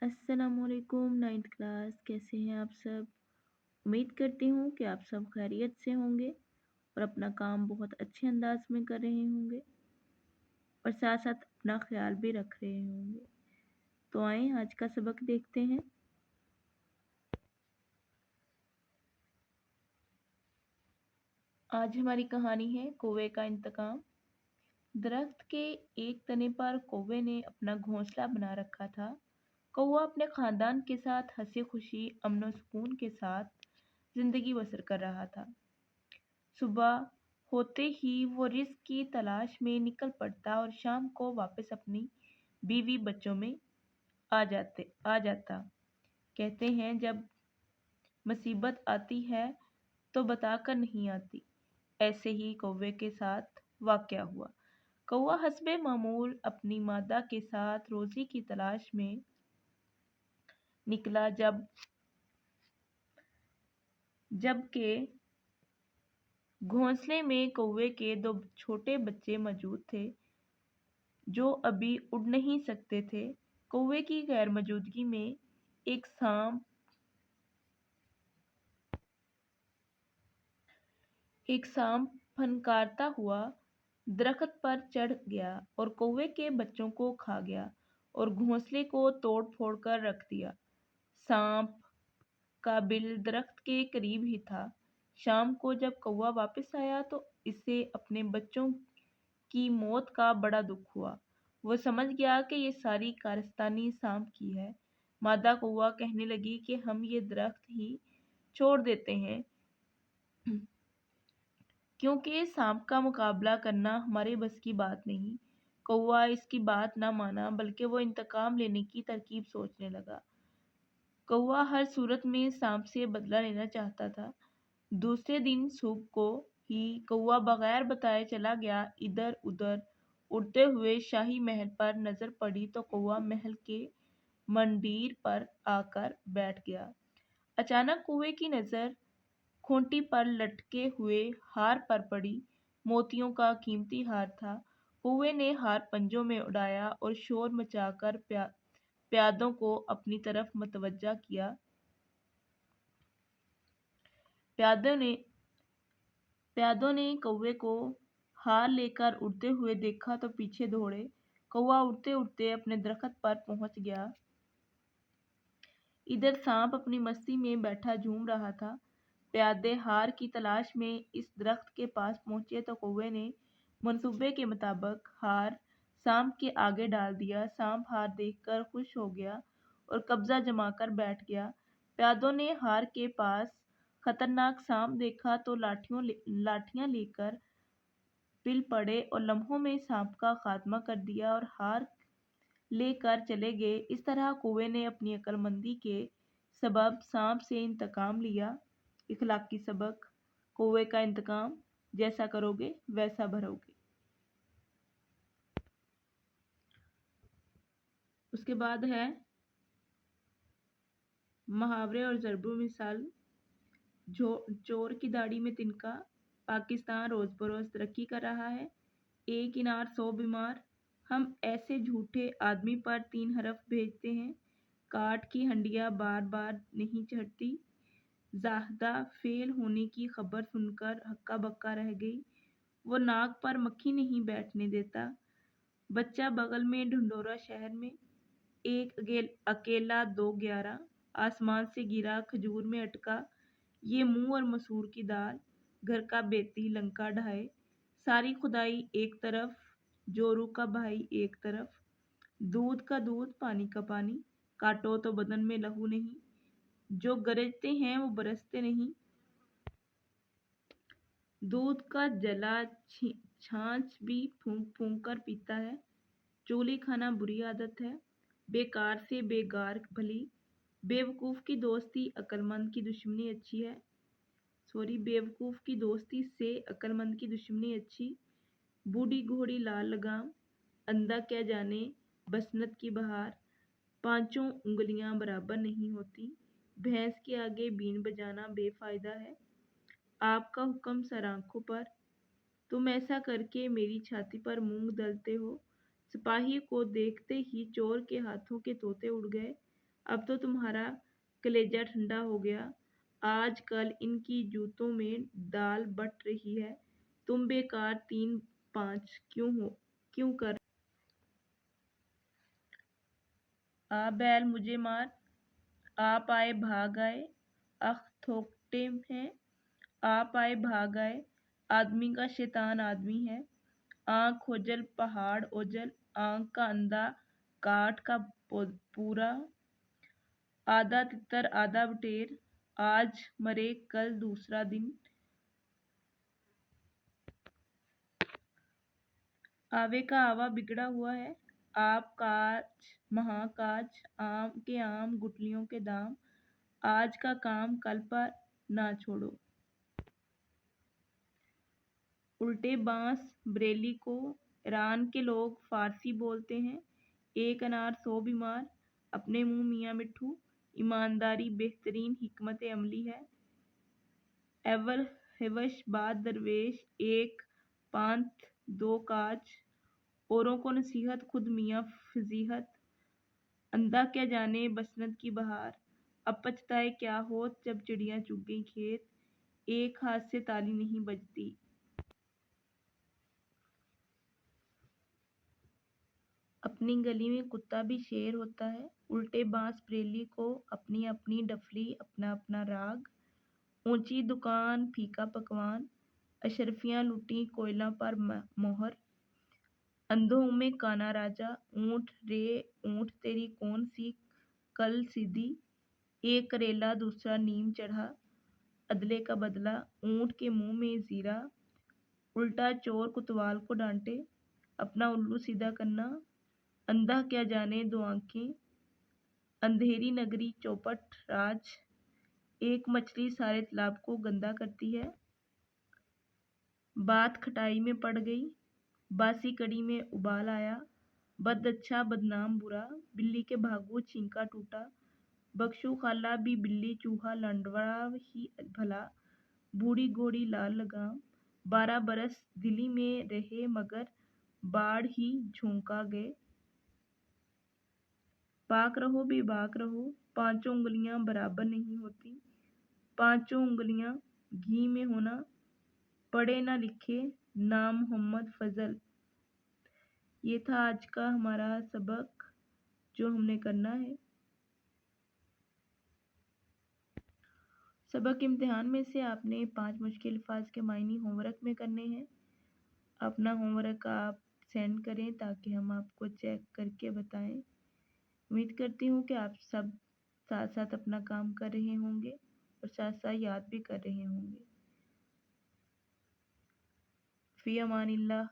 अस्सलाम वालेकुम 9th class, कैसे हैं आप सब? उम्मीद करती हूँ कि आप सब खैरियत से होंगे और अपना काम बहुत अच्छे अंदाज में कर रहे होंगे और साथ साथ अपना ख्याल भी रख रहे होंगे। तो आएँ आज का सबक देखते हैं। आज हमारी कहानी है कौवे का इंतकाम। दरख्त के एक तने पर कौवे ने अपना घोंसला बना रखा था। कौवा अपने खानदान के साथ हंसी खुशी अमन सुकून के साथ जिंदगी बसर कर रहा था। सुबह होते ही वो रिज़्क की तलाश में निकल पड़ता और शाम को वापस अपनी बीवी बच्चों में आ जाता। कहते हैं जब मुसीबत आती है तो बताकर नहीं आती। ऐसे ही कौवे के साथ वाक़या हुआ। कौवा हस्बे मामूल अपनी मादा के साथ रोज़ी की तलाश में निकला जबकि घोंसले में कौवे के 2 छोटे बच्चे मौजूद थे जो अभी उड़ नहीं सकते थे। कौवे की गैर मौजूदगी में एक सांप फनकारता हुआ दरख्त पर चढ़ गया और कौवे के बच्चों को खा गया और घोंसले को तोड़ फोड़ कर रख दिया। सांप का बिल दरख्त के करीब ही था। शाम को जब कौवा वापस आया तो इसे अपने बच्चों की मौत का बड़ा दुख हुआ। वो समझ गया कि ये सारी कारस्तानी सांप की है। मादा कौवा कहने लगी कि हम ये दरख्त ही छोड़ देते हैं क्योंकि सांप का मुकाबला करना हमारे बस की बात नहीं। कौवा इसकी बात न माना बल्कि वो इंतकाम लेने की तरकीब सोचने लगा। कौवा हर सूरत में सांप से बदला लेना चाहता था। दूसरे दिन सुबह को ही कौवा बगैर बताए चला गया। इधर उधर उड़ते हुए शाही महल पर नजर पड़ी तो कौवा महल के मंदिर पर आकर बैठ गया। अचानक कौवे की नजर खूंटी पर लटके हुए हार पर पड़ी। मोतियों का कीमती हार था। कौवे ने हार पंजों में उड़ाया और शोर मचाकर प्यादों को अपनी तरफ मतवज्जा किया। प्यादों ने कौवे को हार लेकर उड़ते हुए देखा तो पीछे दौड़े। कौवा उड़ते उड़ते अपने दरख्त पर पहुंच गया। इधर सांप अपनी मस्ती में बैठा झूम रहा था। प्यादे हार की तलाश में इस दरख्त के पास पहुंचे तो कौवे ने मंसूबे के मुताबिक हार सांप के आगे डाल दिया। सांप हार देखकर खुश हो गया और कब्जा जमाकर बैठ गया। प्यादों ने हार के पास खतरनाक सांप देखा तो लाठियां लेकर पिल पड़े और लम्हों में सांप का खात्मा कर दिया और हार लेकर चले गए। इस तरह कौवे ने अपनी अक्लमंदी के सबब सांप से इंतकाम लिया। इखलाकी सबक, कौवे का इंतकाम, जैसा करोगे वैसा भरोगे। उसके बाद है मुहावरे और ज़रबों मिसाल। चोर की दाढ़ी में तिनका। पाकिस्तान रोज बरोज तरक्की कर रहा है। एक इनार 100 बीमार। हम ऐसे झूठे आदमी पर 3 हरफ भेजते हैं। काठ की हंडिया बार बार नहीं चढ़ती। जाहदा फेल होने की खबर सुनकर हक्का बक्का रह गई। वो नाक पर मक्खी नहीं बैठने देता। बच्चा बगल में ढंढोरा शहर में। एक अकेला 2 11। आसमान से गिरा खजूर में अटका। ये मुंह और मसूर की दाल। घर का बेती लंका ढाए। सारी खुदाई एक तरफ, जोरू का भाई एक तरफ। दूध का दूध पानी का पानी। काटो तो बदन में लहू नहीं। जो गरजते हैं वो बरसते नहीं। दूध का जला छाछ भी फूंक फूंक कर पीता है। चूली खाना बुरी आदत है। बेकार से बेगार भली। बेवकूफ़ की दोस्ती अक्लमंद की दुश्मनी अच्छी है। बेवकूफ़ की दोस्ती से अक्लमंद की दुश्मनी अच्छी। बूढ़ी घोड़ी लाल लगाम। अंधा क्या जाने बसंत की बहार। पांचों उंगलियां बराबर नहीं होती। भैंस के आगे बीन बजाना बेफायदा है। आपका हुक्म सर आंखों पर। तुम ऐसा करके मेरी छाती पर मूंग दलते हो। सिपाही को देखते ही चोर के हाथों के तोते उड़ गए। अब तो तुम्हारा कलेजा ठंडा हो गया। आज कल इनकी जूतों में दाल बट रही है। तुम बेकार 3-5 क्यों कर। आ बैल मुझे मार। आप आए भाग आए। अख थोकते हैं। आप आए भाग आए। आदमी का शैतान आदमी है। आंख ओझल पहाड़ ओझल। आंख का अंधा काठ का पूरा। आधा तितर आधा बटेर। आज मरे कल दूसरा दिन। आवे का आवा बिगड़ा हुआ है। आप काज महाकाज आम के आम गुठलियों के दाम। आज का काम कल पर ना छोड़ो। उल्टे बांस बरेली को ईरान के लोग फारसी बोलते हैं। एक अनार 100 बीमार। अपने मुंह मियाँ मिट्ठू। ईमानदारी बेहतरीन हिकमत अमली है। एवल हिवश बाद दरवेश। एक पांत 2 काज। औरों को नसीहत खुद मियाँ फजीहत। अंधा क्या जाने बसंत की बहार। अब पछताए क्या होत जब चिड़ियाँ चुग गई खेत। एक हाथ से ताली नहीं बजती। अपनी गली में कुत्ता भी शेर होता है। उल्टे बांस बरेली को अपनी अपनी डफली अपना अपना राग। ऊंची दुकान फीका पकवान। अशरफियां लुटी कोयला पर मोहर। अंधों में काना राजा। ऊंट रे ऊंट तेरी कौन सी कल सीधी। एक करेला दूसरा नीम चढ़ा। अदले का बदला ऊंट के मुंह में जीरा। उल्टा चोर कुतवाल को डांटे। अपना उल्लू सीधा करना। अंधा क्या जाने 2 आंखें। अंधेरी नगरी चौपट राज। एक मछली सारे तालाब को गंदा करती है। बात खटाई में पड़ गई। बासी कड़ी में उबाल आया। बद अच्छा बदनाम बुरा। बिल्ली के भागू छींका टूटा। बख्शू खाला भी बिल्ली चूहा लंडवा ही भला। बूढ़ी घोड़ी लाल लगाम। 12 बरस दिल्ली में रहे मगर बाढ़ ही झोंका गए। पाक रहो बेबाक रहो। 5 उंगलियां बराबर नहीं होती। 5 उंगलियां घी में होना। पढ़े ना लिखे नाम मोहम्मद फजल। ये था आज का हमारा सबक जो हमने करना है। सबक इम्तिहान में से आपने 5 मुश्किल अल्फाज के मायने होमवर्क में करने हैं। अपना होमवर्क आप सेंड करें ताकि हम आपको चेक करके बताएं। उम्मीद करती हूँ कि आप सब साथ साथ अपना काम कर रहे होंगे और साथ साथ याद भी कर रहे होंगे। फ़ी अमानिल्लाह।